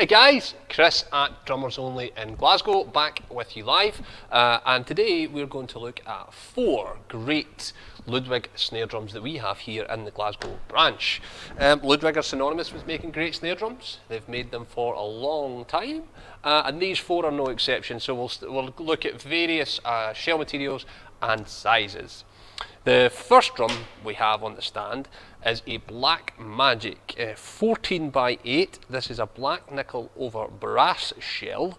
Hi guys, Chris at Drummers Only in Glasgow, back with you live, and today we're going to look at 4 great Ludwig snare drums that we have here in the Glasgow branch. Ludwig are synonymous with making great snare drums. They've made them for a long time, and these 4 are no exception, so we'll look at various shell materials and sizes. The first drum we have on the stand is a Black Magic 14x8. This is a black nickel over brass shell.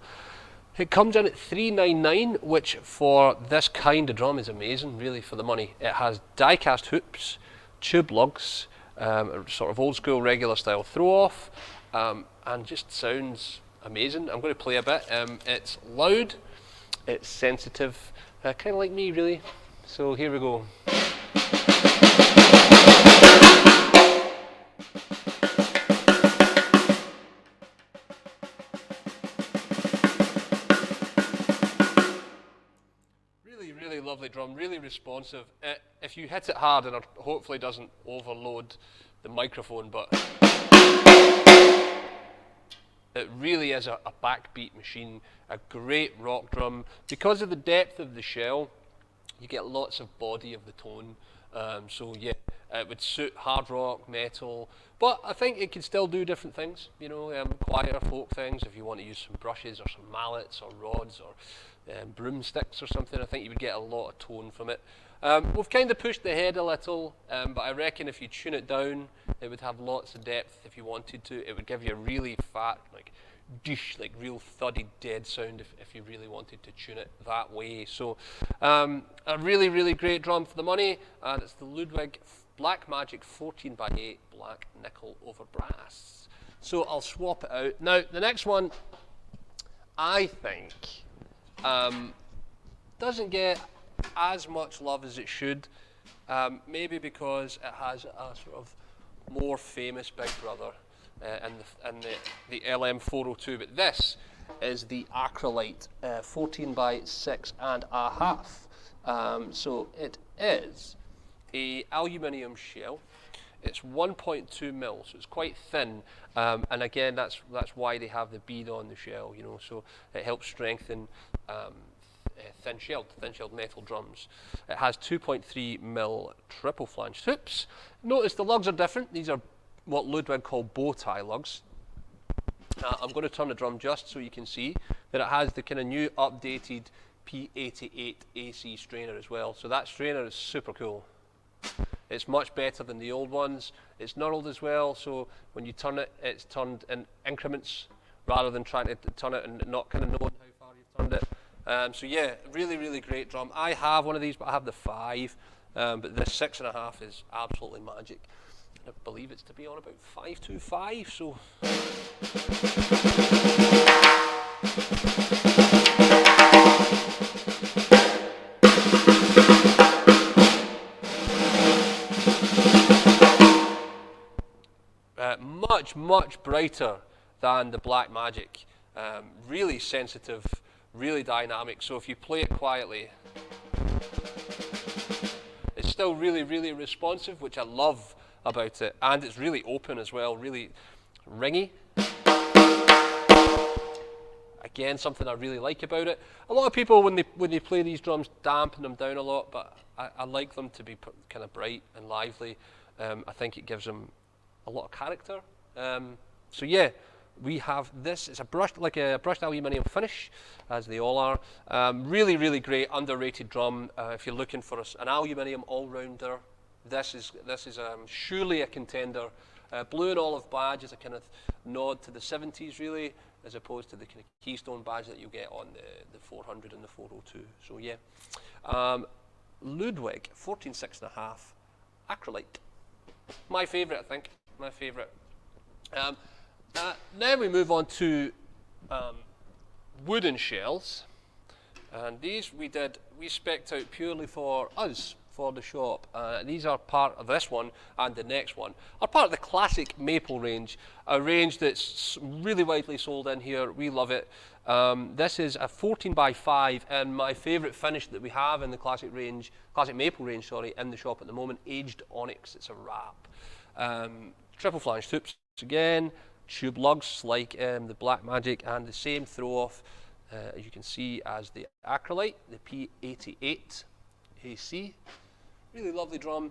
It comes in at $399, which for this kind of drum is amazing, really, for the money. It has die-cast hoops, tube lugs, sort of old school regular style throw-off, and just sounds amazing. I'm going to play a bit. It's loud, it's sensitive, kind of like me, really. So here we go. Really lovely drum, really responsive. If you hit it hard, and it hopefully doesn't overload the microphone, but it really is a backbeat machine, a great rock drum. Because of the depth of the shell, you get lots of body of the tone, so yeah, it would suit hard rock, metal, but I think it can still do different things, you know, quieter folk things. If you want to use some brushes or some mallets or rods or broomsticks or something, I think you would get a lot of tone from it. We've kind of pushed the head a little, but I reckon if you tune it down, it would have lots of depth if you wanted to. It would give you a really fat, like dish, like real thuddy dead sound if you really wanted to tune it that way. So a really great drum for the money, and it's the Ludwig Black Magic 14x8 black nickel over brass. So I'll swap it out. Now the next one, I think, doesn't get as much love as it should, maybe because it has a sort of more famous big brother in the LM402, but this is the Acrolite 14x6.5. So it is a aluminium shell. It's 1.2 mil, so it's quite thin, and again, that's why they have the bead on the shell, you know. So it helps strengthen thin-shelled metal drums. It has 2.3 mil triple flanged hoops. Notice the lugs are different. These are what Ludwig call bow tie lugs. I'm going to turn the drum just so you can see that it has the kind of new updated P88 AC strainer as well. So that strainer is super cool. It's much better than the old ones. It's knurled as well, so when you turn it, it's turned in increments rather than trying to turn it and not kind of knowing how far you've turned it. So yeah, really great drum. I have one of these, but I have the 5, but the 6.5 is absolutely magic. I believe it's to be on about 525, so. Much brighter than the Black Magic. Really sensitive, really dynamic, so if you play it quietly, it's still really responsive, which I love about it, and it's really open as well, really ringy. Again, something I really like about it. A lot of people, when they play these drums, dampen them down a lot, but I like them to be kind of bright and lively. I think it gives them a lot of character. So yeah, we have this. It's a brushed aluminium finish, as they all are. Really great, underrated drum. If you're looking for an aluminium all-rounder, this is surely a contender. Blue and olive badge is a kind of nod to the 70s, really, as opposed to the kind of keystone badge that you get on the 400 and the 402. So yeah, Ludwig 14.6.5 Acrolite. My favourite, I think. My favourite. Now we move on to wooden shells, and these we spec'd out purely for us, for the shop. These are part of this one, and the next one are part of the classic maple range, a range that's really widely sold in here. We love it. This is a 14x5, and my favourite finish that we have in the classic maple range, sorry, in the shop at the moment, aged onyx. It's a wrap. Triple flanged hoops again, tube lugs like the Black Magic, and the same throw-off, as you can see, as the Acrolite, the P88 AC. Really lovely drum.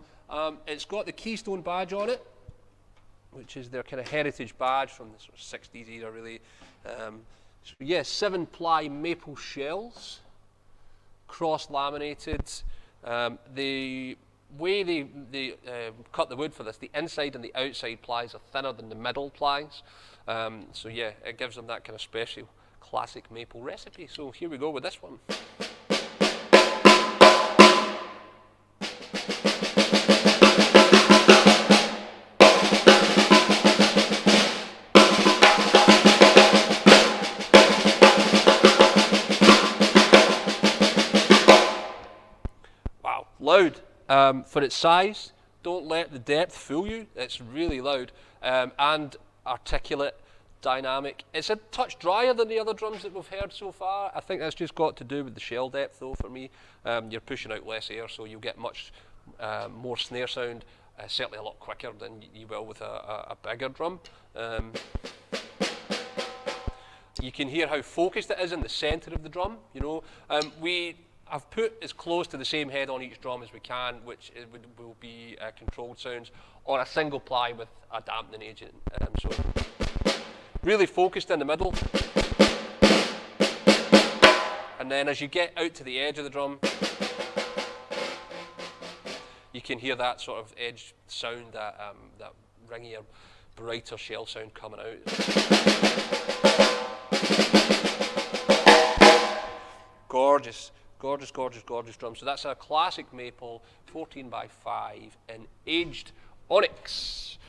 It's got the Keystone badge on it, which is their kind of heritage badge from the sort of 60s era, really. So yeah, 7-ply maple shells, cross-laminated. The way they cut the wood for this, the inside and the outside plies are thinner than the middle plies. So yeah, it gives them that kind of special classic maple recipe. So here we go with this one. Wow, loud. For its size, don't let the depth fool you. It's really loud and articulate, dynamic. It's a touch drier than the other drums that we've heard so far. I think that's just got to do with the shell depth, though, for me. You're pushing out less air, so you'll get much more snare sound, certainly a lot quicker than you will with a bigger drum. You can hear how focused it is in the centre of the drum. You know, I've put as close to the same head on each drum as we can, which will be controlled sounds on a single ply with a dampening agent. So really focused in the middle. And then as you get out to the edge of the drum, you can hear that sort of edge sound, that ringier, brighter shell sound coming out. Gorgeous. Gorgeous, gorgeous, gorgeous drum. So that's a classic maple 14x5 in aged onyx.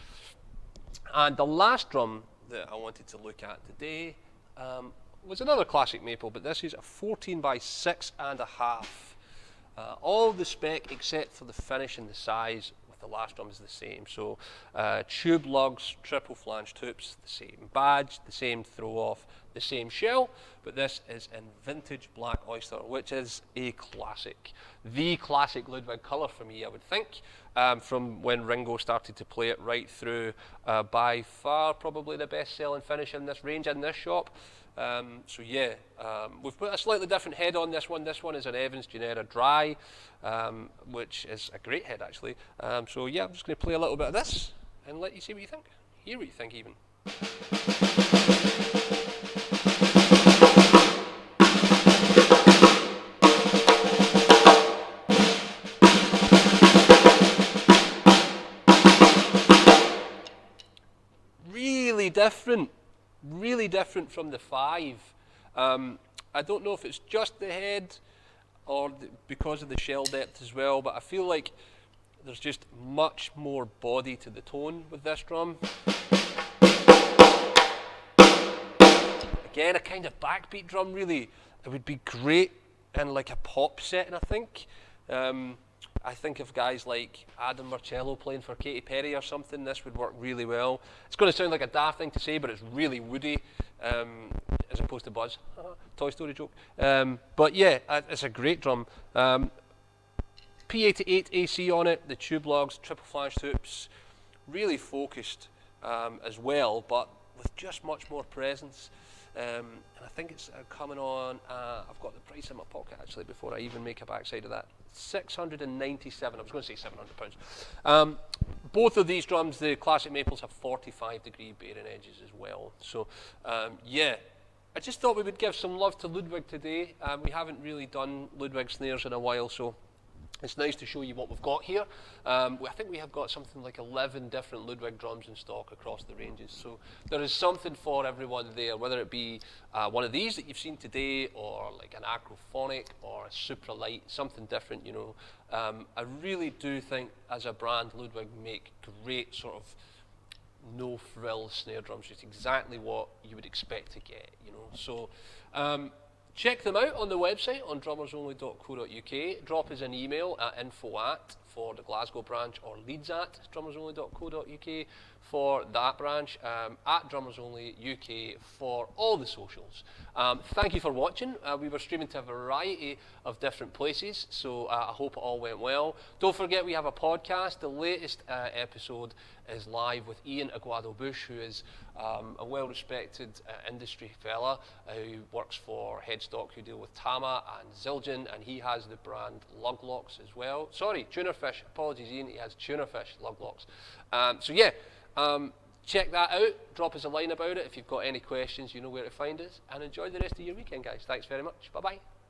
And the last drum that I wanted to look at today was another classic maple, but this is a 14x6.5. All the spec except for the finish and the size with the last drum is the same. So tube lugs, triple flange tubes, the same badge, the same throw off, the same shell, but this is in vintage black oyster, which is a classic. The classic Ludwig colour for me, I would think, from when Ringo started to play it right through. By far probably the best selling finish in this range in this shop. So yeah, we've put a slightly different head on this one. This one is an Evans Genera Dry, which is a great head actually. So yeah, I'm just going to play a little bit of this and let you see what you think. Hear what you think even. Really different from the 5. I don't know if it's just the head or because of the shell depth as well, but I feel like there's just much more body to the tone with this drum. Again, a kind of backbeat drum, really. It would be great in like a pop setting, I think. I think of guys like Adam Marcello playing for Katy Perry or something. This would work really well. It's going to sound like a daft thing to say, but it's really woody, as opposed to Buzz. Toy Story joke. But yeah, it's a great drum. P88 AC on it, the tube lugs, triple flange tubes, really focused as well, but with just much more presence. And I think it's coming on, I've got the price in my pocket actually before I even make a backside of that. 697, I was going to say £700. Both of these drums, the classic maples, have 45-degree bearing edges as well. So yeah, I just thought we would give some love to Ludwig today. We haven't really done Ludwig snares in a while, so it's nice to show you what we've got here. I think we have got something like 11 different Ludwig drums in stock across the ranges. So there is something for everyone there, whether it be one of these that you've seen today, or like an Acrophonic, or a Supralite, something different, you know. I really do think, as a brand, Ludwig make great sort of no-frill snare drums, just exactly what you would expect to get, you know. So check them out on the website on drummersonly.co.uk. Drop us an email at info@, for the Glasgow branch, or leads at drummersonly.co.uk for that branch, at Drummers Only UK for all the socials. Thank you for watching. We were streaming to a variety of different places, so I hope it all went well. Don't forget we have a podcast. The latest episode is live with Ian Aguado-Bush, who is a well-respected industry fella who works for Headstock, who deal with Tama and Zildjian, and he has the brand Lug Locks as well. Sorry, Tunerfish. Apologies, Ian. He has Tunerfish Lug Locks. So yeah, check that out. Drop us a line about it. If you've got any questions, you know where to find us. And enjoy the rest of your weekend, guys. Thanks very much. Bye-bye.